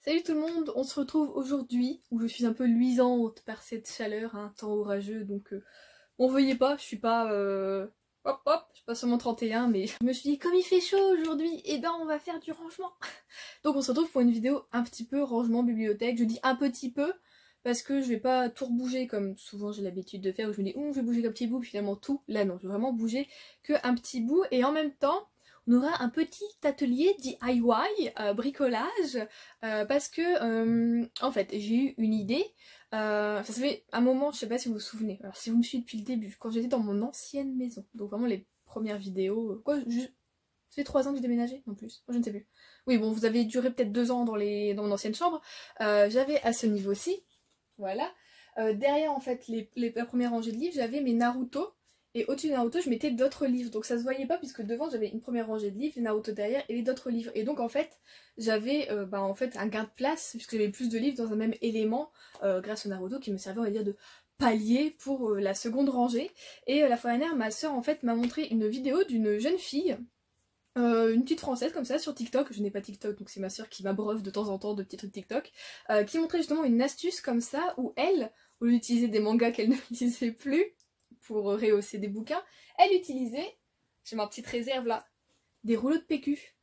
Salut tout le monde, on se retrouve aujourd'hui où je suis un peu luisante par cette chaleur, un temps orageux, donc on veuillez pas, je suis pas je suis pas seulement 31, mais je me suis dit comme il fait chaud aujourd'hui, et ben on va faire du rangement. Donc on se retrouve pour une vidéo un petit peu rangement bibliothèque. Je dis un petit peu parce que je vais pas tout rebouger comme souvent j'ai l'habitude de faire, où je me dis je vais bouger qu'un petit bout, puis finalement tout. Là non, je vais vraiment bouger qu'un petit bout, et en même temps on aura un petit atelier DIY, bricolage, parce que en fait j'ai eu une idée. Ça fait un moment, je sais pas si vous vous souvenez, alors si vous me suivez depuis le début, quand j'étais dans mon ancienne maison, donc vraiment les premières vidéos, ça fait 3 ans que j'ai déménagé, non plus, je ne sais plus. Oui bon, vous avez duré peut-être 2 ans dans mon ancienne chambre, j'avais à ce niveau-ci, voilà. Derrière en fait la première rangée de livres, j'avais mes Naruto. Et au-dessus de Naruto, je mettais d'autres livres. Donc ça se voyait pas puisque devant j'avais une première rangée de livres, les Naruto derrière et les d'autres livres. Et donc en fait, j'avais en fait un gain de place puisque j'avais plus de livres dans un même élément grâce au Naruto qui me servait on va dire de palier pour la seconde rangée. Et la fois dernière, ma soeur en fait m'a montré une vidéo d'une jeune fille, une petite française comme ça sur TikTok. Je n'ai pas TikTok donc c'est ma soeur qui m'abreuve de temps en temps de petits trucs TikTok, qui montrait justement une astuce comme ça où elle, au lieu d'utiliser des mangas qu'elle ne lisait plus pour rehausser des bouquins, elle utilisait, j'ai ma petite réserve là, des rouleaux de PQ.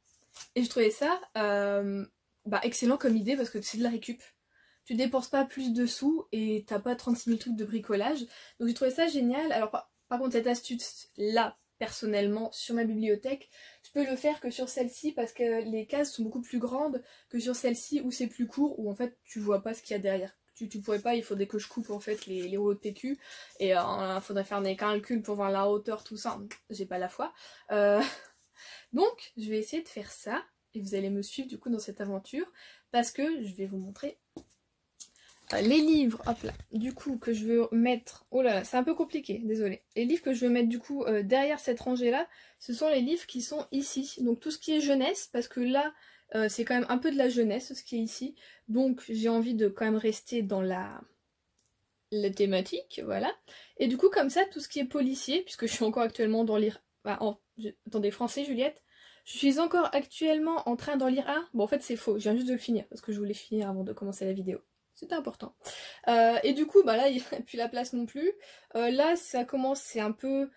Et je trouvais ça excellent comme idée parce que c'est de la récup. Tu dépenses pas plus de sous et t'as pas 36 000 trucs de bricolage. Donc j'ai trouvé ça génial. Alors par contre cette astuce là, personnellement, sur ma bibliothèque, je peux le faire que sur celle-ci parce que les cases sont beaucoup plus grandes que sur celle-ci où c'est plus court, où en fait tu vois pas ce qu'il y a derrière. Tu pourrais pas, il faudrait que je coupe en fait les rouleaux de PQ et il faudrait faire des calculs pour voir la hauteur, tout ça. J'ai pas la foi. Donc je vais essayer de faire ça et vous allez me suivre du coup dans cette aventure parce que je vais vous montrer les livres, hop là, du coup que je veux mettre, oh là là, c'est un peu compliqué, désolé. Les livres que je veux mettre du coup derrière cette rangée là, ce sont les livres qui sont ici. Donc tout ce qui est jeunesse, parce que là c'est quand même un peu de la jeunesse ce qui est ici. Donc j'ai envie de quand même rester dans la thématique, voilà. Et du coup comme ça, tout ce qui est policier, puisque je suis encore actuellement dans lire... Attendez, français Juliette. Je suis encore actuellement en train d'en lire un. Bon en fait c'est faux, je viens juste de le finir, parce que je voulais finir avant de commencer la vidéo. C'était important. Et du coup, bah là, il n'y a plus la place non plus. Là, ça commence, c'est un peu...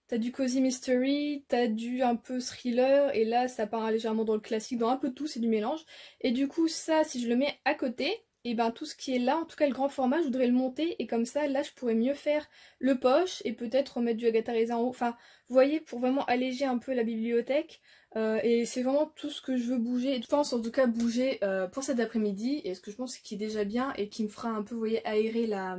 T'as du cozy mystery, t'as du un peu thriller, et là, ça part légèrement dans le classique, dans un peu tout, c'est du mélange. Et du coup, ça, si je le mets à côté, et ben tout ce qui est là, en tout cas le grand format, je voudrais le monter, et comme ça, là, je pourrais mieux faire le poche, et peut-être remettre du Agatha Christie en haut. Enfin, vous voyez, pour vraiment alléger un peu la bibliothèque. Et c'est vraiment tout ce que je veux bouger, et je pense en tout cas bouger pour cet après-midi, et ce que je pense qui est déjà bien et qui me fera un peu, vous voyez, aérer la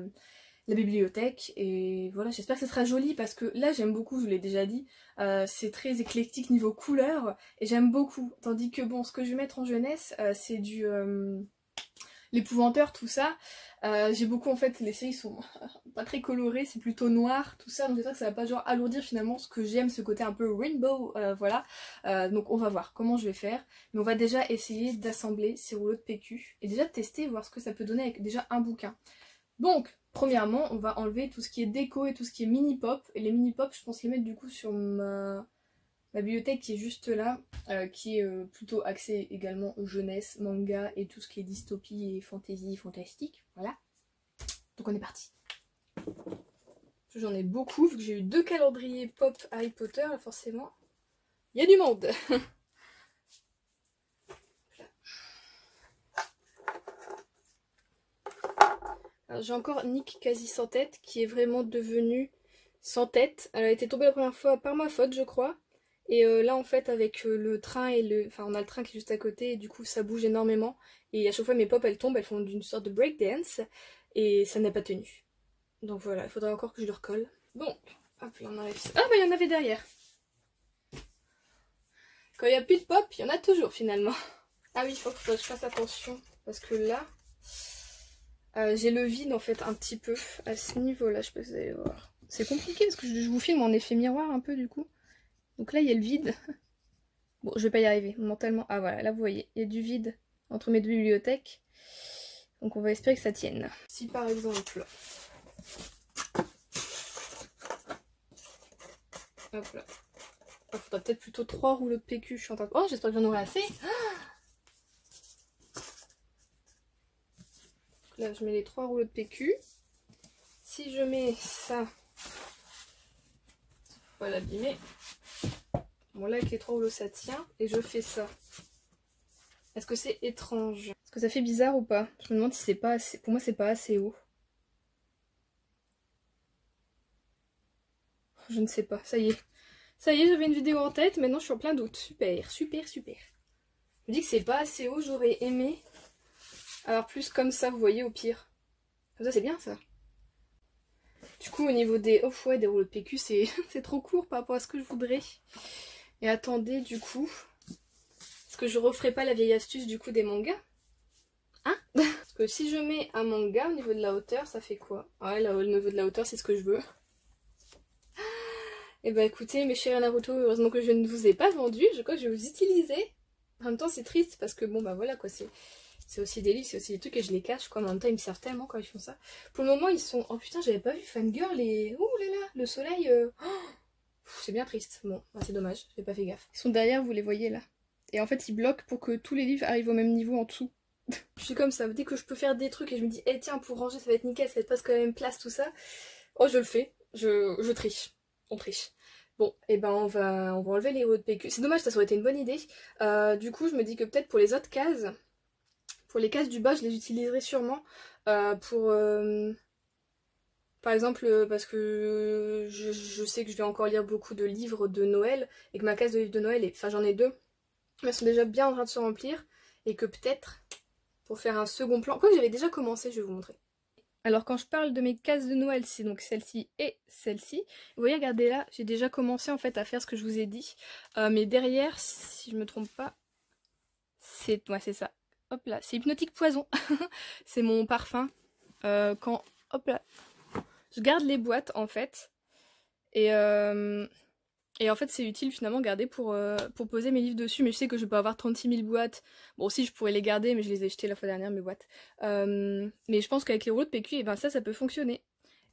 bibliothèque. Et voilà, j'espère que ce sera joli parce que là j'aime beaucoup, je vous l'ai déjà dit, c'est très éclectique niveau couleur et j'aime beaucoup, tandis que bon, ce que je vais mettre en jeunesse c'est du l'épouvanteur, tout ça. J'ai beaucoup en fait, les séries sont pas très colorées, c'est plutôt noir, tout ça, donc j'espère que ça va pas genre alourdir finalement ce que j'aime, ce côté un peu rainbow, voilà. Donc on va voir comment je vais faire, mais on va déjà essayer d'assembler ces rouleaux de PQ et déjà de tester, voir ce que ça peut donner avec déjà un bouquin. Donc, premièrement, on va enlever tout ce qui est déco et tout ce qui est mini-pop, et les mini-pop, je pense les mettre du coup sur ma bibliothèque qui est juste là, qui est plutôt axée également jeunesse, manga et tout ce qui est dystopie et fantasy, fantastique, voilà. Donc on est parti. J'en ai beaucoup, vu que j'ai eu 2 calendriers pop Harry Potter, forcément, il y a du monde. J'ai encore Nick quasi sans tête, qui est vraiment devenue sans tête. Elle a été tombée la première fois par ma faute, je crois. Et là en fait avec le train et le... Enfin on a le train qui est juste à côté et du coup ça bouge énormément. Et à chaque fois mes pop elles tombent, elles font une sorte de breakdance. Et ça n'a pas tenu. Donc voilà, il faudrait encore que je le recolle. Donc, hop là on enlève ça. Ah bah il y en avait derrière. Quand il n'y a plus de pop, il y en a toujours finalement. Ah oui, il faut que je fasse attention. Parce que là, j'ai le vide en fait un petit peu à ce niveau-là, je sais pas si vous allez voir. C'est compliqué parce que je vous filme en effet miroir un peu du coup. Donc là il y a le vide. Bon, je vais pas y arriver mentalement. Ah voilà, là vous voyez, il y a du vide entre mes 2 bibliothèques. Donc on va espérer que ça tienne. Si par exemple... Hop là. Il faudra peut-être plutôt 3 rouleaux de PQ. Je suis en train de... Oh, j'espère que j'en aurai assez. là je mets les 3 rouleaux de PQ. Si je mets ça, on va l'abîmer. Bon là avec les 3 rouleaux ça tient. Et je fais ça. Est-ce que c'est étrange? Est-ce que ça fait bizarre ou pas? Je me demande si c'est pas assez... Pour moi c'est pas assez haut. Je ne sais pas, ça y est. Ça y est, j'avais une vidéo en tête, maintenant je suis en plein doute. Super, super, super. Je me dis que c'est pas assez haut, j'aurais aimé avoir plus comme ça, vous voyez, au pire. Comme ça c'est bien ça. Du coup au niveau des off-white, des rouleaux de PQ, c'est trop court par rapport à ce que je voudrais. Et attendez du coup, est-ce que je referai pas la vieille astuce du coup des mangas? Hein? Parce que si je mets un manga au niveau de la hauteur, ça fait quoi? Ouais, là, au niveau de la hauteur c'est ce que je veux. Et bah écoutez mes chers Naruto, heureusement que je ne vous ai pas vendu, je crois que je vais vous utiliser. En même temps c'est triste parce que bon bah voilà quoi, c'est aussi des livres, c'est aussi des trucs et je les cache quoi, mais en même temps ils me servent tellement quand ils font ça. Pour le moment ils sont... Oh putain j'avais pas vu Fangirl et... Ouh là là, le soleil... C'est bien triste, bon bah, c'est dommage, j'ai pas fait gaffe. Ils sont derrière, vous les voyez là. Et en fait ils bloquent pour que tous les livres arrivent au même niveau en dessous. Je suis comme ça, dès que je peux faire des trucs et je me dis, eh tiens pour ranger ça va être nickel, ça va être presque à la même place tout ça. Oh je le fais, je triche. On triche. Bon, et ben on va enlever les rouleaux de PQ. C'est dommage, ça aurait été une bonne idée. Du coup, je me dis que peut-être pour les autres cases, pour les cases du bas, je les utiliserai sûrement pour... par exemple, parce que je sais que je vais encore lire beaucoup de livres de Noël, et que ma case de livres de Noël, enfin j'en ai 2, mais elles sont déjà bien en train de se remplir, et que peut-être, pour faire un second plan... Quoi que j'avais déjà commencé, je vais vous montrer. Alors quand je parle de mes cases de Noël, c'est donc celle-ci et celle-ci. Vous voyez, regardez là, j'ai déjà commencé en fait à faire ce que je vous ai dit. Mais derrière, si je me trompe pas, c'est ça. Hop là, c'est Hypnotique Poison. C'est mon parfum. Quand, hop là, je garde les boîtes en fait. Et en fait c'est utile finalement garder pour poser mes livres dessus, mais je sais que je peux avoir 36 000 boîtes. Bon si je pourrais les garder, mais je les ai jetées la fois dernière mes boîtes. Mais je pense qu'avec les rouleaux de PQ, et ben ça peut fonctionner.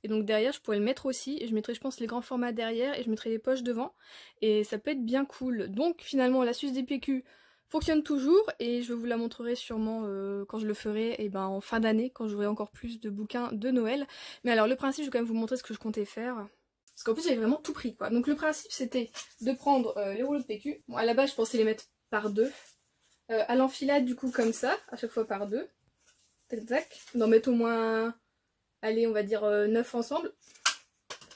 Et donc derrière je pourrais le mettre aussi, et je mettrai je pense les grands formats derrière, et je mettrai les poches devant. Et ça peut être bien cool. Donc finalement l'astuce des PQ fonctionne toujours, et je vous la montrerai sûrement quand je le ferai et ben, en fin d'année, quand j'aurai encore plus de bouquins de Noël. Mais alors le principe, je vais quand même vous montrer ce que je comptais faire. Parce qu'en plus j'avais vraiment tout pris quoi. Donc le principe c'était de prendre les rouleaux de PQ. Bon à la base je pensais les mettre par 2. À l'enfilade du coup comme ça, à chaque fois par 2. Tac tac. D'en mettre au moins, allez on va dire 9 ensemble.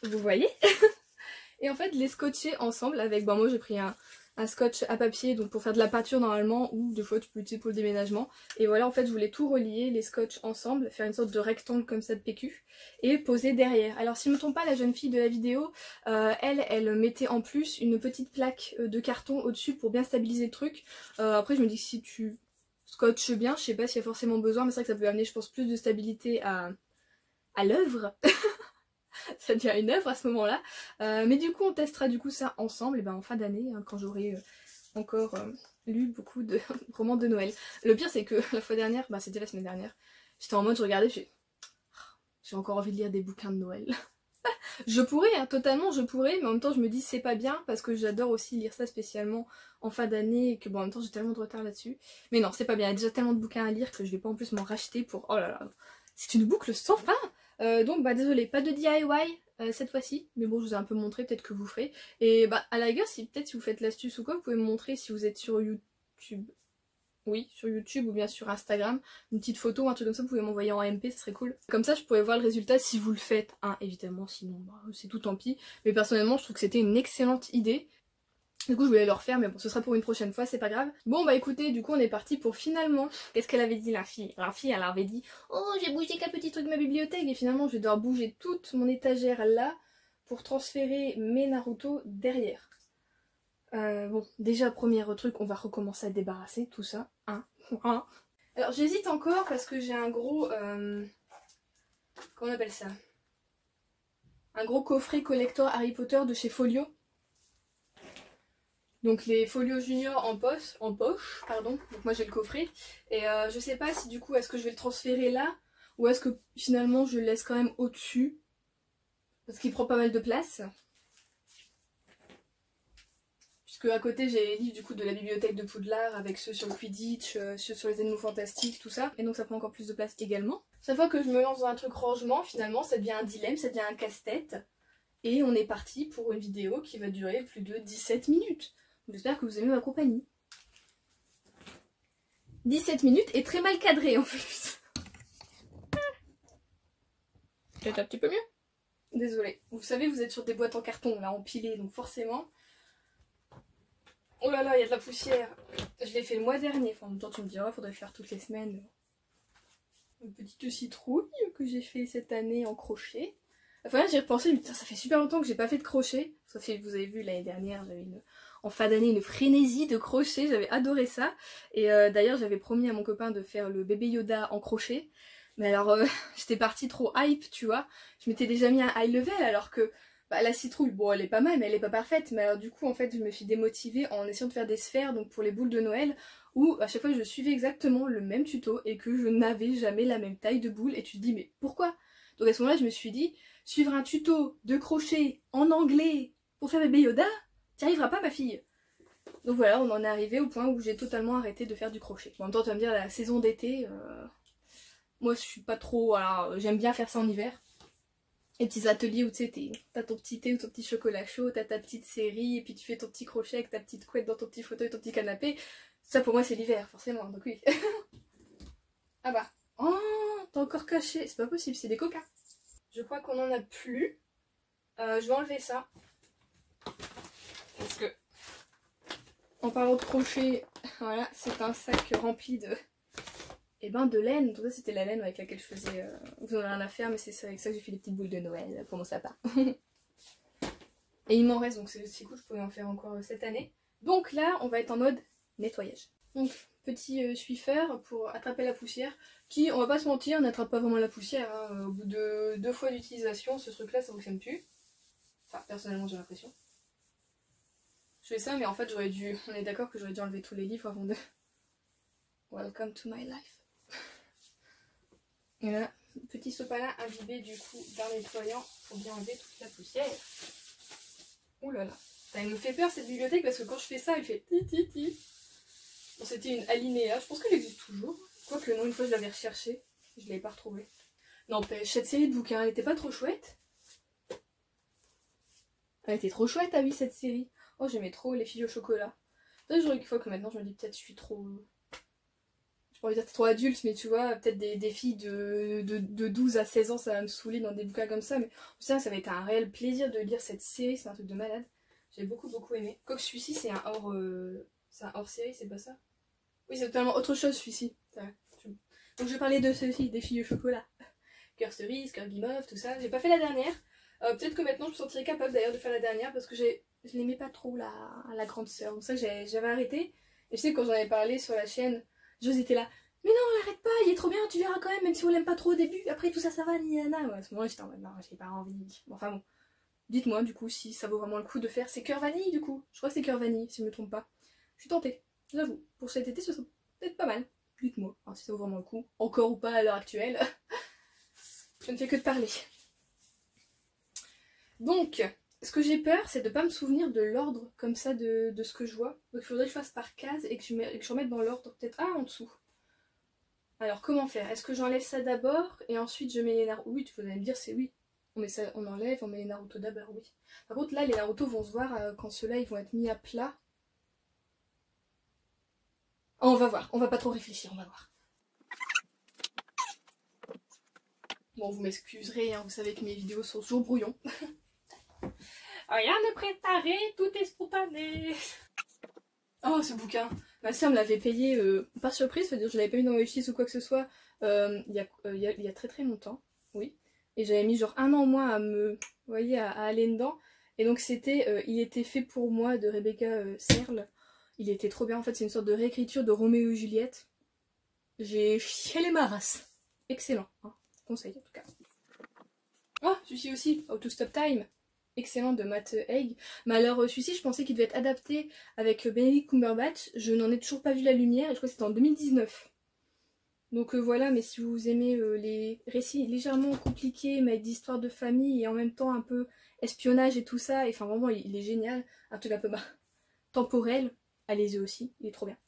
Vous voyez. Et en fait les scotcher ensemble avec, bon moi j'ai pris un scotch à papier donc pour faire de la peinture normalement, ou des fois tu peux l'utiliser pour le déménagement. Et voilà, en fait je voulais tout relier, les scotch ensemble, faire une sorte de rectangle comme ça de PQ et poser derrière. Alors si je ne me trompe pas, la jeune fille de la vidéo, elle mettait en plus une petite plaque de carton au-dessus pour bien stabiliser le truc. Après je me dis que si tu scotches bien, je sais pas s'il y a forcément besoin, mais c'est vrai que ça peut amener je pense plus de stabilité à l'œuvre. Ça devient une œuvre à ce moment-là. Mais du coup, on testera du coup ça ensemble et ben, en fin d'année, hein, quand j'aurai encore lu beaucoup de romans de Noël. Le pire, c'est que la fois dernière, bah, c'était la semaine dernière, j'étais en mode, je regardais, j'ai encore envie de lire des bouquins de Noël. Je pourrais, hein, totalement, je pourrais, mais en même temps, je me dis, c'est pas bien parce que j'adore aussi lire ça spécialement en fin d'année et que bon, en même temps, j'ai tellement de retard là-dessus. Mais non, c'est pas bien, il y a déjà tellement de bouquins à lire que je vais pas en plus m'en racheter pour. Oh là là, c'est une boucle sans fin! Donc bah désolé, pas de DIY cette fois-ci, mais bon je vous ai un peu montré, peut-être que vous ferez. Et bah à la rigueur, si peut-être si vous faites l'astuce ou quoi, vous pouvez me montrer si vous êtes sur YouTube. Oui, sur YouTube ou bien sur Instagram, une petite photo ou un truc comme ça, vous pouvez m'envoyer en MP, ça serait cool. Comme ça je pourrais voir le résultat si vous le faites, hein, évidemment, sinon bah, c'est tout tant pis. Mais personnellement je trouve que c'était une excellente idée. Du coup je voulais le refaire mais bon ce sera pour une prochaine fois, c'est pas grave. Bon bah écoutez, du coup on est parti pour finalement... Qu'est-ce qu'elle avait dit la fille? La fille elle avait dit oh j'ai bougé qu'un petit truc de ma bibliothèque et finalement je vais devoir bouger toute mon étagère là pour transférer mes Naruto derrière. Bon déjà premier truc, on va recommencer à débarrasser tout ça. Hein. Alors j'hésite encore parce que j'ai un gros... comment on appelle ça? Un gros coffret collector Harry Potter de chez Folio. Donc les Folio Junior en poche, pardon. Donc moi j'ai le coffret. Et je sais pas si du coup est-ce que je vais le transférer là ou est-ce que finalement je le laisse quand même au-dessus. Parce qu'il prend pas mal de place. que à côté j'ai les livres du coup de la bibliothèque de Poudlard avec ceux sur le Quidditch, ceux sur les animaux fantastiques, tout ça. Et donc ça prend encore plus de place également. Chaque fois que je me lance dans un truc rangement, finalement ça devient un dilemme, ça devient un casse-tête. Et on est parti pour une vidéo qui va durer plus de 17 minutes. J'espère que vous aimez ma compagnie. 17 minutes et très mal cadré en plus. Peut-être un petit peu mieux. Désolée. Vous savez, vous êtes sur des boîtes en carton là, empilées, donc forcément... Oh là là, il y a de la poussière. Je l'ai fait le mois dernier. Enfin, en même temps, tu me diras, faudrait le faire toutes les semaines. Une petite citrouille que j'ai fait cette année en crochet. Enfin, j'ai repensé, putain, ça fait super longtemps que j'ai pas fait de crochet. Ça fait, vous avez vu, l'année dernière, j'avais en fin d'année une frénésie de crochet. J'avais adoré ça. Et d'ailleurs, j'avais promis à mon copain de faire le bébé Yoda en crochet. Mais alors, j'étais partie trop hype, tu vois. Je m'étais déjà mis un high level alors que... Bah, la citrouille, bon elle est pas mal mais elle est pas parfaite, mais alors du coup en fait je me suis démotivée en essayant de faire des sphères donc pour les boules de Noël où à chaque fois je suivais exactement le même tuto et que je n'avais jamais la même taille de boule et tu te dis mais pourquoi? Donc à ce moment là je me suis dit suivre un tuto de crochet en anglais pour faire bébé Yoda, t'y arriveras pas ma fille. Donc voilà, on en est arrivé au point où j'ai totalement arrêté de faire du crochet. En même temps tu vas me dire la saison d'été, moi je suis pas trop, voilà, j'aime bien faire ça en hiver. Les petits ateliers où tu sais, t'as ton petit thé ou ton petit chocolat chaud, t'as ta petite série, et puis tu fais ton petit crochet avec ta petite couette dans ton petit fauteuil, ton petit canapé. Ça pour moi c'est l'hiver, forcément, donc oui. Ah bah. Oh, t'as encore caché. C'est pas possible, c'est des coca. Je crois qu'on en a plus. Je vais enlever ça. Parce que... En parlant de crochet, voilà, c'est un sac rempli de... Et ben de laine, tout ça c'était la laine avec laquelle je faisais... Vous en avez rien à faire mais c'est avec ça que j'ai fait des petites boules de Noël pour mon sapin. Et il m'en reste donc c'est cool, je pourrais en faire encore cette année. Donc là on va être en mode nettoyage. Donc petit Swiffer pour attraper la poussière qui, on va pas se mentir, n'attrape pas vraiment la poussière. Hein. Au bout de 2 fois d'utilisation, ce truc là ça fonctionne plus. Enfin personnellement j'ai l'impression. Je fais ça mais en fait j'aurais dû... On est d'accord que j'aurais dû enlever tous les livres avant de... Welcome to my life. Et là, petit sopalin imbibé du coup d'un nettoyant pour bien enlever toute la poussière. Ouh là là. Ça me fait peur cette bibliothèque parce que quand je fais ça, elle fait ti ti ti. Bon, c'était une alinéa, je pense qu'elle existe toujours. Quoique non, une fois je l'avais recherchée, je l'avais pas retrouvée. N'empêche, cette série de bouquins, elle était pas trop chouette. Elle était trop chouette, ah oui, cette série. Oh, j'aimais trop les filles au chocolat. Peut-être une fois que maintenant je me dis peut-être je suis trop... J'ai pas envie de dire trop adulte, mais tu vois, peut-être des filles de 12 à 16 ans, ça va me saouler dans des bouquins comme ça, mais ça va être un réel plaisir de lire cette série, c'est un truc de malade. J'ai beaucoup aimé. Quoique celui-ci, c'est un hors-série, c'est pas ça? Oui, c'est totalement autre chose celui-ci. Donc je vais parler de ceci, des filles au chocolat. Cœur cerise, cœur guimauve, tout ça. J'ai pas fait la dernière. Peut-être que maintenant je me sentirais capable d'ailleurs de faire la dernière parce que je l'aimais pas trop la grande sœur. Donc ça j'avais arrêté. Et je sais que quand j'en avais parlé sur la chaîne, Jose était là, mais non, l'arrête pas, il est trop bien, tu verras quand même si on l'aime pas trop au début, après tout ça, ça va, Niana. Ouais, à ce moment-là, j'étais en mode, non, j'ai pas envie. Bon, enfin bon, dites-moi du coup si ça vaut vraiment le coup de faire. C'est cœur vanille du coup, je crois que c'est cœur vanille, si je me trompe pas. Je suis tentée, j'avoue, pour cet été, ce serait peut-être pas mal. Dites-moi, si ça vaut vraiment le coup, encore ou pas à l'heure actuelle. Je ne fais que de parler. Donc, ce que j'ai peur, c'est de pas me souvenir de l'ordre comme ça de ce que je vois. Donc il faudrait que je fasse par case et que je remette dans l'ordre peut-être en dessous. Alors comment faire? Est-ce que j'enlève ça d'abord et ensuite je mets les Naruto? Oui, tu vas me dire c'est oui. On met ça, on enlève, on met les Naruto d'abord, oui. Par contre là les Naruto vont se voir quand ceux-là ils vont être mis à plat. Oh, on va voir, on va pas trop réfléchir, on va voir. Bon, vous m'excuserez, hein, vous savez que mes vidéos sont toujours brouillons. Rien de préparé, tout est spontané. Oh, ce bouquin. Ma soeur me l'avait payé par surprise, c'est-à-dire que je l'avais pas mis dans mes wishlist ou quoi que ce soit il y a très longtemps, oui. Et j'avais mis genre 1 an au moins à me, vous voyez, à aller dedans. Et donc c'était Il était fait pour moi de Rebecca Serle. Il était trop bien, en fait c'est une sorte de réécriture de Roméo et Juliette. J'ai chialé ma race. Excellent, hein. Conseil en tout cas. Oh, celui-ci aussi, How to Stop Time. Excellent de Matt Haig. Mais alors celui-ci je pensais qu'il devait être adapté avec Benedict Cumberbatch. Je n'en ai toujours pas vu la lumière et je crois que c'était en 2019. Donc voilà, mais si vous aimez les récits légèrement compliqués mais avec d'histoires de famille et en même temps un peu espionnage et tout ça, et enfin vraiment il est génial. Un truc un peu temporel, allez-y aussi, il est trop bien.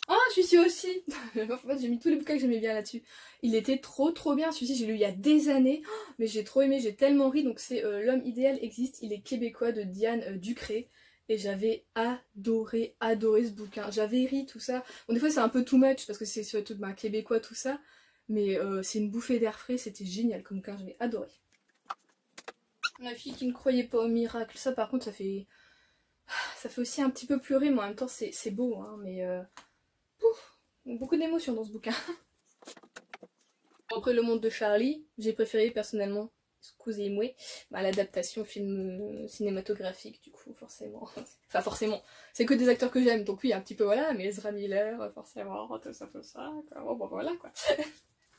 Ah, celui-ci aussi. En fait, j'ai mis tous les bouquins que j'aimais bien là-dessus. Il était trop bien, celui-ci j'ai lu il y a des années, mais j'ai trop aimé, j'ai tellement ri. Donc c'est L'homme idéal existe, il est québécois, de Diane Ducré. Et j'avais adoré ce bouquin. J'avais ri, tout ça. Bon, des fois c'est un peu too much, parce que c'est surtout québécois, tout ça. Mais c'est une bouffée d'air frais, c'était génial comme bouquin, j'avais adoré. La fille qui ne croyait pas au miracle, ça par contre ça fait aussi un petit peu pleurer, mais en même temps c'est beau, hein, mais beaucoup d'émotions dans ce bouquin. Après Le Monde de Charlie, j'ai préféré personnellement, excusez-moi, l'adaptation film cinématographique, du coup forcément. Enfin forcément, c'est que des acteurs que j'aime, donc oui un petit peu voilà, mais Ezra Miller, forcément, tout ça, quoi. Bon voilà quoi.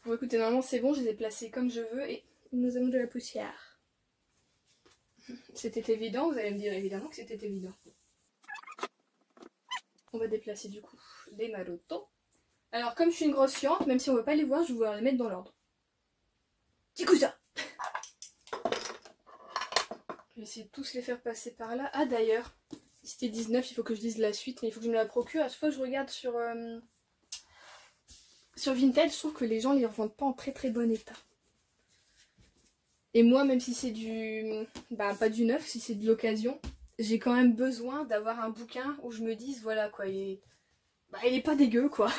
Bon écoutez, normalement c'est bon, je les ai placés comme je veux et nous avons de la poussière. C'était évident, vous allez me dire évidemment que c'était évident. On va déplacer du coup les Naruto. Alors comme je suis une grosse chiante, même si on ne veut pas les voir, je vais vouloir les mettre dans l'ordre. Tikusa. Je vais essayer de tous les faire passer par là. Ah d'ailleurs, c'était 19, il faut que je dise la suite, mais il faut que je me la procure. À chaque fois que je regarde sur Vinted, je trouve que les gens les revendent pas en très bon état. Et moi, même si c'est du... pas du neuf, si c'est de l'occasion, j'ai quand même besoin d'avoir un bouquin où je me dise, voilà quoi, il est pas dégueu quoi.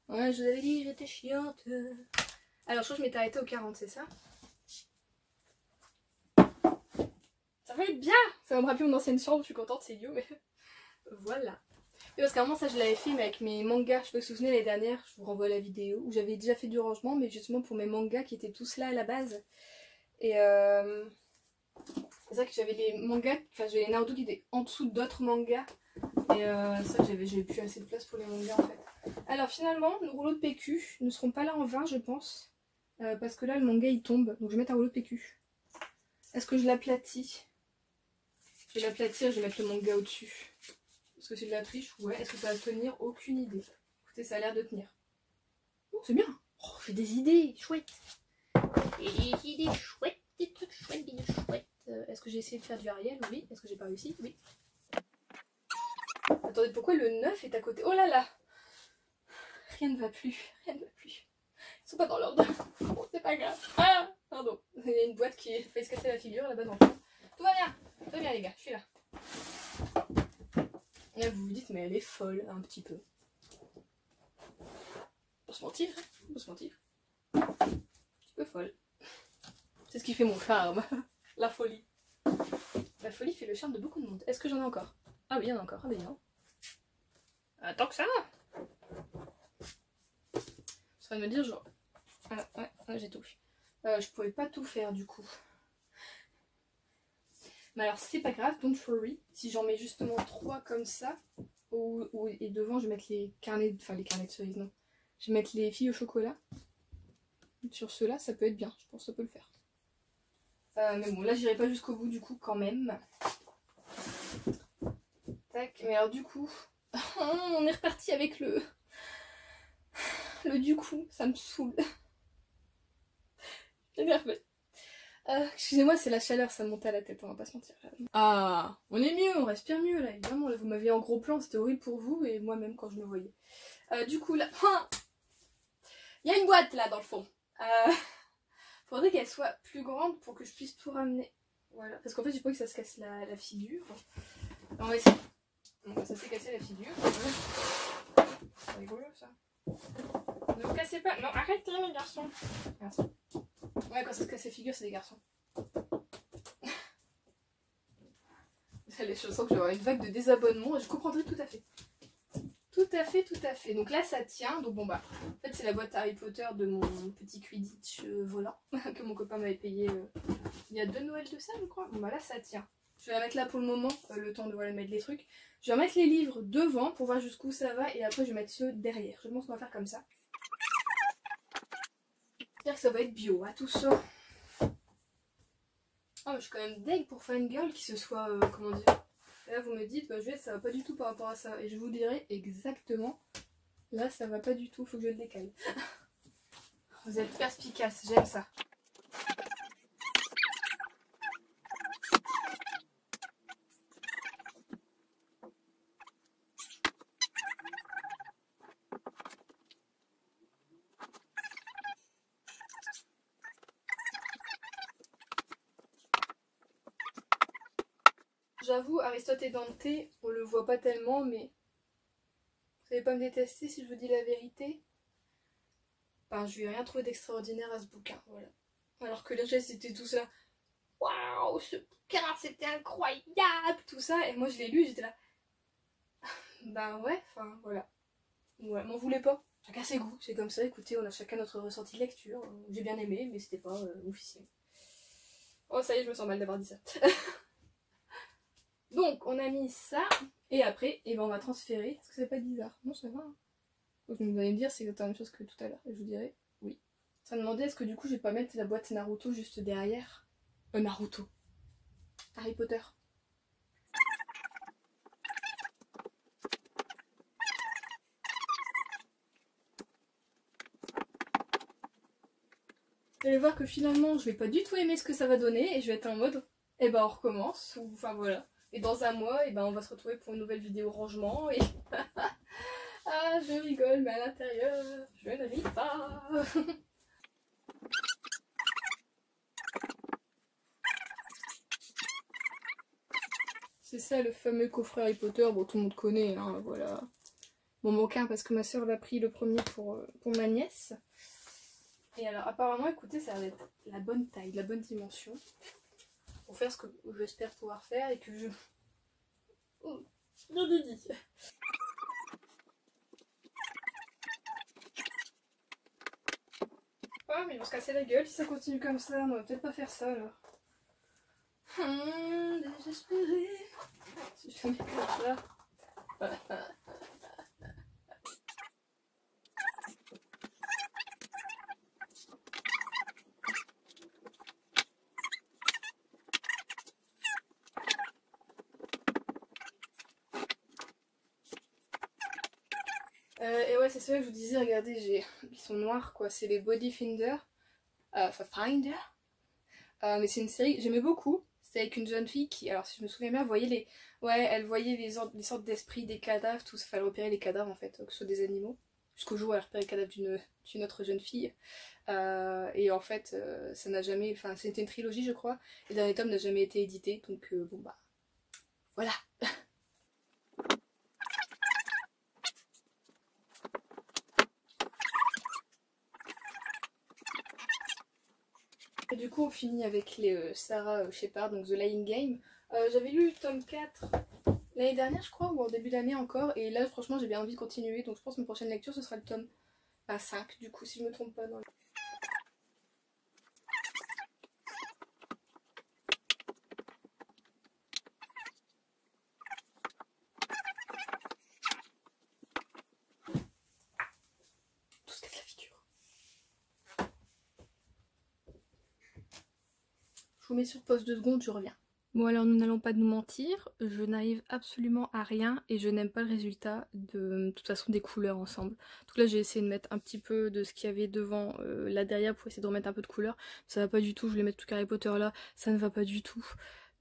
Ouais, je vous avais dit, j'étais chiante. Alors, je crois que je m'étais arrêtée au 40, c'est ça? Ça va être bien! Ça va me rappeler mon ancienne chambre, je suis contente, c'est idiot, mais voilà. Et parce qu'à un moment, ça je l'avais fait, mais avec mes mangas, je sais pas si vous vous souvenez, l'année dernière, je vous renvoie la vidéo, où j'avais déjà fait du rangement, mais justement pour mes mangas qui étaient tous là à la base. Et c'est vrai que j'avais les mangas, enfin j'avais les Naruto qui étaient en dessous d'autres mangas. Et c'est vrai que j'avais plus assez de place pour les mangas en fait. Alors finalement, nos rouleaux de PQ ne seront pas là en 20 je pense. Parce que là le manga il tombe, donc je vais mettre un rouleau de PQ. Est-ce que je l'aplatis? Je vais l'aplatir, je vais mettre le manga au-dessus. Est-ce que c'est de la triche? Ouais. Est-ce que ça va tenir? Aucune idée. Écoutez, ça a l'air de tenir. Oh, c'est bien. Oh, j'ai des idées chouettes. Et des idées chouettes, des trucs chouettes, des idées chouettes. Est-ce que j'ai essayé de faire du Ariel? Oui. Est-ce que j'ai pas réussi? Oui. Attendez, pourquoi le 9 est à côté? Oh là là! Rien ne va plus, rien ne va plus. Ils sont pas dans l'ordre. Bon, c'est pas grave. Ah, pardon. Il y a une boîte qui fait se casser la figure là-bas dans le fond. Tout va bien les gars, je suis là. Et là vous vous dites, mais elle est folle un petit peu. Pour se mentir, pour se mentir. Un petit peu folle. C'est ce qui fait mon charme. La folie. La folie fait le charme de beaucoup de monde. Est-ce que j'en ai encore? Ah oui, il y en a encore. Ah ben non. Tant que ça. Ça va me dire genre... Ah ouais, j'ai tout. Je pouvais pas tout faire du coup. Mais alors c'est pas grave, don't worry. Si j'en mets justement 3 comme ça, et devant je vais mettre les carnets, enfin les carnets de cerises, non. Je vais mettre les filles au chocolat. Sur ceux-là, ça peut être bien, je pense que ça peut le faire. Mais bon, là j'irai pas jusqu'au bout du coup quand même. Tac, mais alors du coup, on est reparti avec le du coup, ça me saoule. Énervé. Excusez-moi, c'est la chaleur, ça me monte à la tête, on va pas se mentir. Ah, on est mieux, on respire mieux là, évidemment. Là, vous m'aviez en gros plan, c'était horrible pour vous et moi-même quand je me voyais. Du coup, là, il y a une boîte là dans le fond. Faudrait qu'elle soit plus grande pour que je puisse tout ramener. Voilà, parce qu'en fait, j'ai pas que ça se casse la figure. On va essayer. Bon, ça s'est cassé la figure. C'est rigolo ça. Ne vous cassez pas. Non, arrêtez les garçons. Merci. Ouais, quand ça se casse la figure, c'est des garçons. Je sens que j'aurai une vague de désabonnement et je comprendrai tout à fait. Tout à fait. Donc là, ça tient. Donc bon, bah, en fait, c'est la boîte Harry Potter de mon petit Quidditch volant que mon copain m'avait payé il y a 2 Noëls de ça, je crois. Bon, bah là, ça tient. Je vais la mettre là pour le moment, le temps de voilà, mettre les trucs. Je vais mettre les livres devant pour voir jusqu'où ça va et après, je vais mettre ceux derrière. Je pense qu'on va faire comme ça. J'espère que ça va être bio, hein, tout ça. Ah, je suis quand même deg pour Fangirl qui se soit, comment dire. Et là vous me dites, bah Juliette ça va pas du tout par rapport à ça. Et je vous dirai exactement, là ça va pas du tout, faut que je le décale. Vous êtes perspicace, j'aime ça. j'avoue, Aristote et Dante, on le voit pas tellement, mais vous allez pas me détester si je vous dis la vérité. Ben, je lui ai rien trouvé d'extraordinaire à ce bouquin, voilà. Alors que les gens c'était tout ça. Waouh, ce bouquin c'était incroyable, tout ça. Et moi je l'ai lu, j'étais là. Ben ouais, enfin voilà. Ouais, m'en voulez pas. Chacun ses goûts, c'est comme ça, écoutez, on a chacun notre ressenti de lecture. J'ai bien aimé, mais c'était pas officiel. Oh ça y est, je me sens mal d'avoir dit ça. Donc on a mis ça, et après, et ben on va transférer. Est-ce que c'est pas bizarre? Non, ça va. Hein. Donc, vous allez me dire c'est exactement la même chose que tout à l'heure, et je vous dirai oui. Ça me demandait est-ce que du coup je vais pas mettre la boîte Naruto juste derrière. Naruto. Harry Potter. Vous allez voir que finalement je vais pas du tout aimer ce que ça va donner et je vais être en mode eh ben on recommence ou enfin voilà. Et dans un mois et ben on va se retrouver pour une nouvelle vidéo rangement et ah je rigole mais à l'intérieur je ne ris pas. C'est ça le fameux coffret Harry Potter, bon tout le monde connaît hein, voilà. Bon manquin parce que ma soeur l'a pris le premier pour ma nièce. Et alors apparemment écoutez ça va être la bonne taille, la bonne dimension pour faire ce que j'espère pouvoir faire et que je... Oh, je le dis. Ah mais ils vont se casser la gueule si ça continue comme ça, on va peut-être pas faire ça alors. Désespéré. Si je fais comme ça. Et ouais, c'est ça que je vous disais, regardez, ils sont noirs quoi, c'est les Body Finder. Enfin, Finder. Mais c'est une série que j'aimais beaucoup. C'était avec une jeune fille qui, alors si je me souviens bien, voyait les. Ouais, elle voyait les sortes d'esprits des cadavres, tout ça, fallait repérer les cadavres en fait, que ce soit des animaux. Jusqu'au jour où elle a repéré le cadavre d'une autre jeune fille. Et en fait, ça n'a jamais. Enfin, c'était une trilogie, je crois. Et le dernier tome n'a jamais été édité, donc bon bah. Voilà! Et du coup, on finit avec les Sarah Shepard, donc The Lying Game. J'avais lu le tome 4 l'année dernière, je crois, ou en début d'année encore. Et là, franchement, j'ai bien envie de continuer. Donc, je pense que ma prochaine lecture, ce sera le tome 5, du coup, si je me trompe pas. Dans tout ce qu'est la figure. Je vous mets sur pause 2 secondes, je reviens. Bon alors nous n'allons pas nous mentir, je n'arrive absolument à rien et je n'aime pas le résultat de toute façon des couleurs ensemble. Donc là j'ai essayé de mettre un petit peu de ce qu'il y avait devant là derrière pour essayer de remettre un peu de couleur. Ça va pas du tout, je voulais mettre tout Harry Potter là, ça ne va pas du tout.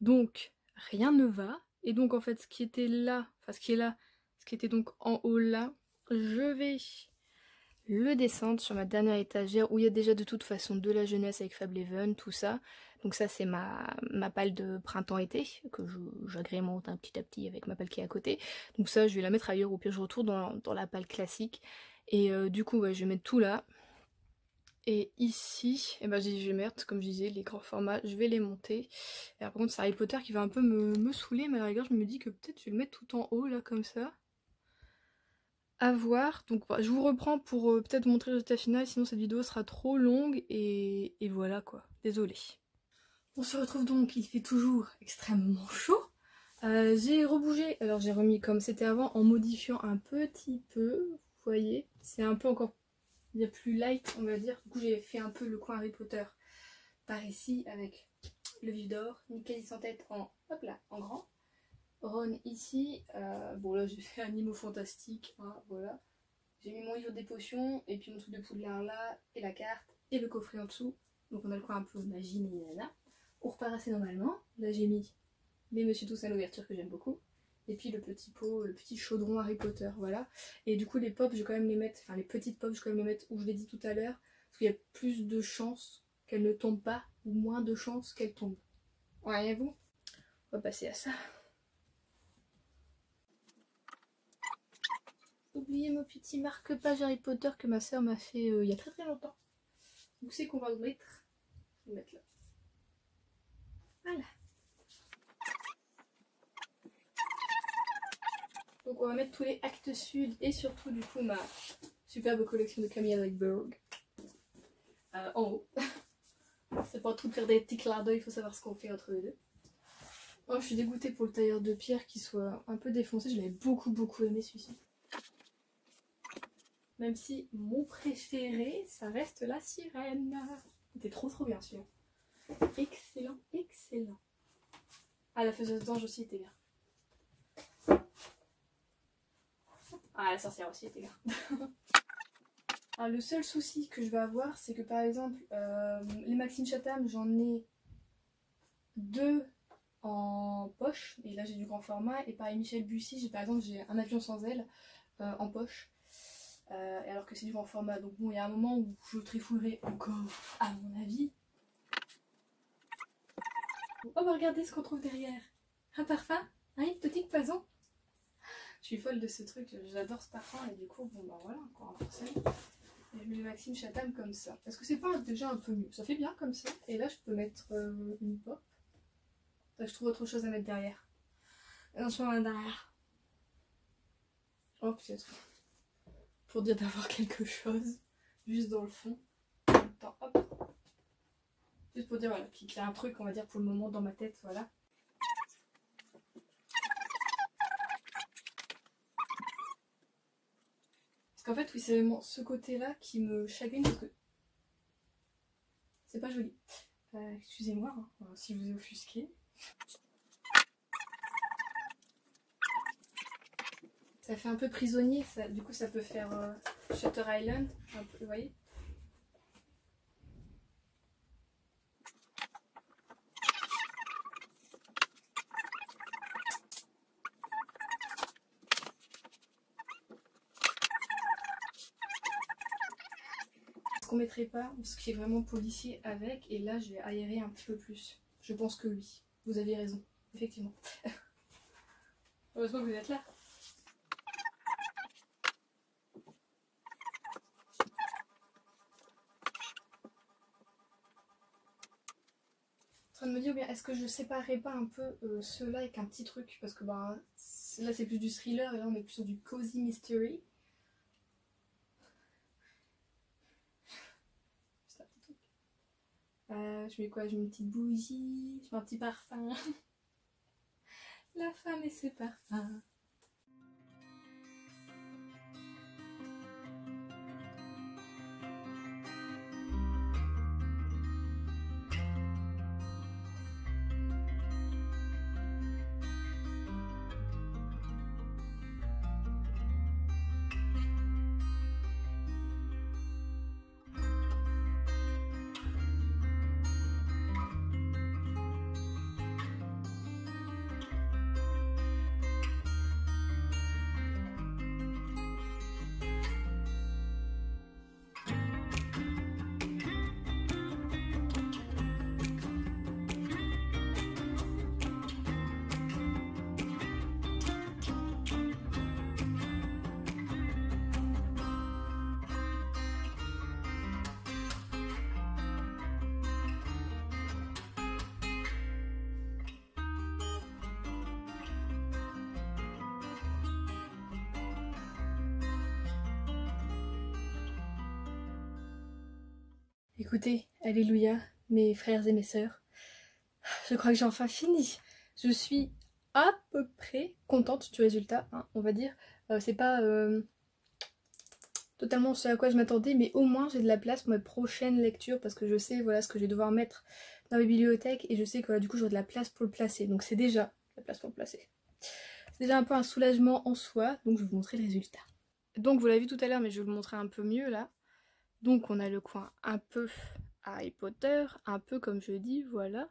Donc rien ne va. Et donc en fait ce qui était là, enfin ce qui est là, ce qui était donc en haut là, je vais le descendre sur ma dernière étagère où il y a déjà de toute façon de la jeunesse avec Fableven, tout ça. Donc ça c'est ma palle de printemps-été que j'agrémente un petit à petit avec ma palle qui est à côté. Donc ça je vais la mettre ailleurs, au pire je retourne dans la palle classique. Et du coup ouais, je vais mettre tout là. Et ici, eh ben, je vais mettre, comme je disais, les grands formats, je vais les monter. Et alors, par contre c'est Harry Potter qui va un peu me saouler, mais à la rigueur je me dis que peut-être je vais le mettre tout en haut là comme ça. À voir, donc je vous reprends pour peut-être montrer le résultat final, sinon cette vidéo sera trop longue et voilà quoi, désolée. On se retrouve donc, il fait toujours extrêmement chaud. J'ai rebougé, alors j'ai remis comme c'était avant en modifiant un petit peu, vous voyez, c'est un peu encore il y a plus light on va dire, du coup j'ai fait un peu le coin Harry Potter par ici avec le vif d'or, Mickey sans tête en, hop là, en grand. Ron ici, bon là j'ai fait Animaux Fantastiques, hein, voilà. J'ai mis mon livre des potions, et puis mon truc de Poudlard là, et la carte, et le coffret en dessous. Donc on a le coin un peu magie, nana. On repart assez normalement. Là j'ai mis les Monsieur Toussaint l'ouverture que j'aime beaucoup. Et puis le petit pot, le petit chaudron Harry Potter, voilà. Et du coup les pops, je vais quand même les mettre, enfin les petites pops, je vais quand même les mettre où je l'ai dit tout à l'heure. Parce qu'il y a plus de chances qu'elles ne tombent pas, ou moins de chances qu'elles tombent. Voyez-vous? On va passer à ça. oublié mon petit marque-page Harry Potter que ma soeur m'a fait il y a très longtemps. Où c'est qu'on va le mettre? Je vais le mettre là. Voilà. Donc on va mettre tous les actes sud et surtout du coup ma superbe collection de Camilla Legberg en haut. C'est pas tout de faire des petits clins d'œil, il faut savoir ce qu'on fait entre les deux. Oh, je suis dégoûtée pour le tailleur de pierre qui soit un peu défoncé, je l'avais beaucoup aimé celui-ci. Même si mon préféré, ça reste la sirène. C'était trop bien celui-là. Excellent, excellent. Ah, la faiseuse d'ange aussi était bien. Ah, la sorcière aussi était bien. Alors, le seul souci que je vais avoir, c'est que par exemple, les Maxime Chatham, j'en ai 2 en poche. Et là, j'ai du grand format. Et pareil, Michel Bussy, par exemple, j'ai un avion sans aile en poche. Et alors que c'est du grand format. Donc bon, il y a un moment où je trifouillerai encore, à mon avis. Oh, bah regardez ce qu'on trouve derrière. Un parfum, un hypnotique poison. Je suis folle de ce truc, j'adore ce parfum. Et du coup, bon bah voilà, encore un parcelle. Et je mets le Maxime Chatham comme ça. Est-ce que c'est pas déjà un peu mieux? Ça fait bien comme ça. Et là, je peux mettre une pop. Enfin, je trouve autre chose à mettre derrière. Non, je mets derrière. Oh, peut-être. Pour dire d'avoir quelque chose. Juste dans le fond. Attends, hop. Juste pour dire voilà, qu'il y a un truc, on va dire, pour le moment dans ma tête, voilà. Parce qu'en fait, oui, c'est vraiment ce côté-là qui me chagrine parce que c'est pas joli. Excusez-moi hein, si je vous ai offusqué. Ça fait un peu prisonnier, ça, du coup ça peut faire Shutter Island, un peu, vous voyez. Est-ce qu'on mettrait pas ce qui est vraiment policier avec, et là je vais aérer un petit peu plus. Je pense que oui, vous avez raison, effectivement. Heureusement que vous êtes là. En train de me dire, bien est-ce que je séparerais pas un peu ceux-là avec un petit truc, parce que bah, là c'est plus du thriller et là on est plus sur du cozy mystery. Juste un petit truc. Je mets quoi? Je mets une petite bougie, je mets un petit parfum. La femme et ses parfums. Écoutez, alléluia, mes frères et mes sœurs. Je crois que j'ai enfin fini. Je suis à peu près contente du résultat, hein, on va dire. C'est pas totalement ce à quoi je m'attendais, mais au moins j'ai de la place pour mes prochaines lectures parce que je sais voilà ce que je vais devoir mettre dans ma bibliothèque et je sais que voilà, du coup j'aurai de la place pour le placer. Donc c'est déjà de la place pour le placer. C'est déjà un peu un soulagement en soi, donc je vais vous montrer le résultat. Donc vous l'avez vu tout à l'heure, mais je vais vous le montrer un peu mieux là. Donc on a le coin un peu Harry Potter, un peu comme je dis, voilà.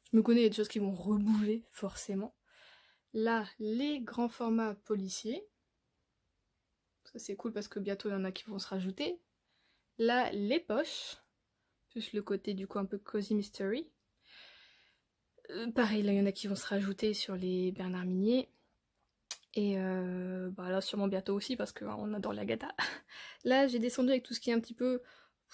Je me connais, il y a des choses qui vont rebouger forcément. Là, les grands formats policiers. Ça c'est cool parce que bientôt il y en a qui vont se rajouter. Là, les poches. Plus le côté du coup un peu cozy mystery. Pareil, là il y en a qui vont se rajouter sur les Bernard Minier. Et bah là sûrement bientôt aussi parce qu'on adore l'Agatha. Là j'ai descendu avec tout ce qui est un petit peu...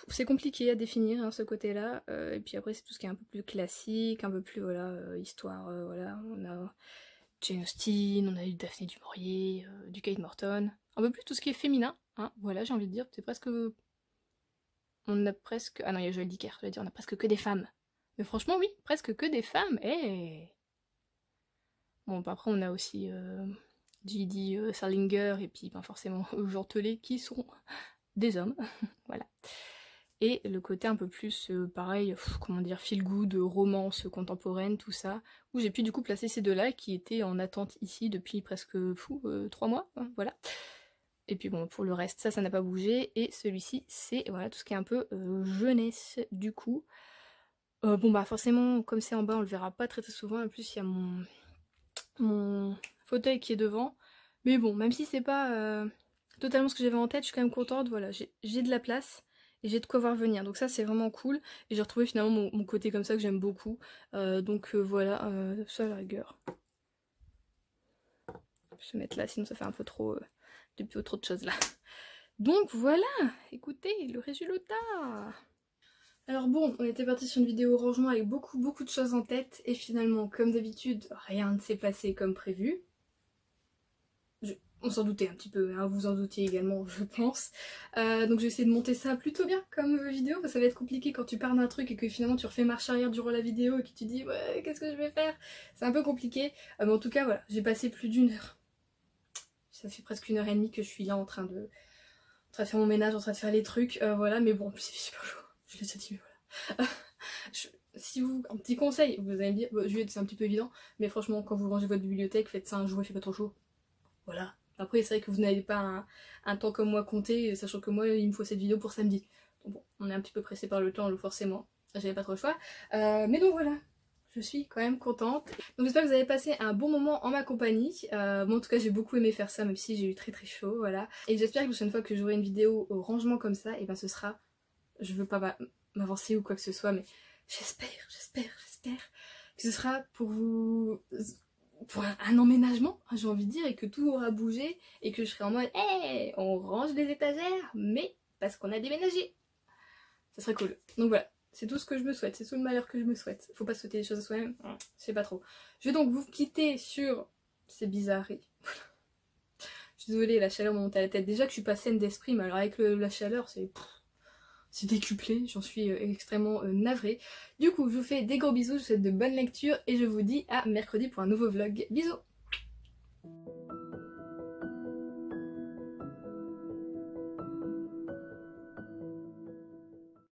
C'est compliqué à définir hein, ce côté-là. Et puis après c'est tout ce qui est un peu plus classique, un peu plus voilà, histoire, voilà. On a Jane Austen, on a eu Daphné du Maurier, du Kate Morton. Un peu plus tout ce qui est féminin, hein, voilà j'ai envie de dire. C'est presque... On a presque... Ah non il y a Joël Dicker, je vais dire on a presque que des femmes. Mais franchement oui, presque que des femmes. Et... Bon bah, après on a aussi... J.D. Salinger et puis ben, forcément Jean Telet qui sont des hommes, voilà. Et le côté un peu plus pareil, comment dire, feel good, romance contemporaine, tout ça, où j'ai pu du coup placer ces deux-là qui étaient en attente ici depuis presque 3 mois, hein, voilà. Et puis bon, pour le reste, ça n'a pas bougé, et celui-ci, c'est voilà tout ce qui est un peu jeunesse du coup. Bon bah forcément, comme c'est en bas, on le verra pas très souvent, en plus il y a mon fauteuil qui est devant, mais bon, même si c'est pas totalement ce que j'avais en tête, je suis quand même contente, voilà, j'ai de la place, et j'ai de quoi voir venir, donc ça c'est vraiment cool, et j'ai retrouvé finalement mon côté comme ça que j'aime beaucoup, donc voilà, ça à la rigueur. Je vais se mettre là, sinon ça fait un peu trop, trop de choses là. Donc voilà, écoutez, le résultat. Alors bon, on était parti sur une vidéo rangement avec beaucoup de choses en tête, et finalement, comme d'habitude, rien ne s'est passé comme prévu. On s'en doutait un petit peu, hein, vous en doutiez également, je pense. Donc j'ai essayé de monter ça plutôt bien comme vidéo, parce que ça va être compliqué quand tu pars d'un truc et que finalement tu refais marche arrière durant la vidéo et que tu dis ouais, qu'est-ce que je vais faire? C'est un peu compliqué, mais en tout cas voilà, j'ai passé plus d'1 heure. Ça fait presque 1 heure et demie que je suis là en train de faire mon ménage, en train de faire les trucs, voilà, mais bon, en plus c'est super chaud, je l'ai déjà dit, mais voilà. Si vous, un petit conseil, vous allez me dire, Juliette c'est un petit peu évident, mais franchement quand vous rangez votre bibliothèque, faites ça un jour, il fait pas trop chaud. Voilà. Après c'est vrai que vous n'avez pas un temps comme moi compté, sachant que moi il me faut cette vidéo pour samedi. Donc bon, on est un petit peu pressé par le temps, forcément, j'avais pas trop le choix. Mais donc voilà, je suis quand même contente. Donc j'espère que vous avez passé un bon moment en ma compagnie. Moi en tout cas j'ai beaucoup aimé faire ça, même si j'ai eu très chaud, voilà. Et j'espère que la prochaine fois que j'aurai une vidéo au rangement comme ça, et ben ce sera... Je veux pas m'avancer ou quoi que ce soit, mais j'espère que ce sera pour vous... pour un emménagement, j'ai envie de dire, et que tout aura bougé, et que je serai en mode hey, on range les étagères, mais parce qu'on a déménagé. Ça serait cool. Donc voilà, c'est tout ce que je me souhaite, c'est tout le malheur que je me souhaite. Faut pas souhaiter les choses à soi-même, je sais pas trop. Je vais donc vous quitter sur ces bizarreries. Je suis désolée, la chaleur me monte à la tête. Déjà que je suis pas saine d'esprit, mais alors avec la chaleur, c'est décuplé, j'en suis extrêmement navrée. Du coup, je vous fais des gros bisous, je vous souhaite de bonnes lectures et je vous dis à mercredi pour un nouveau vlog. Bisous!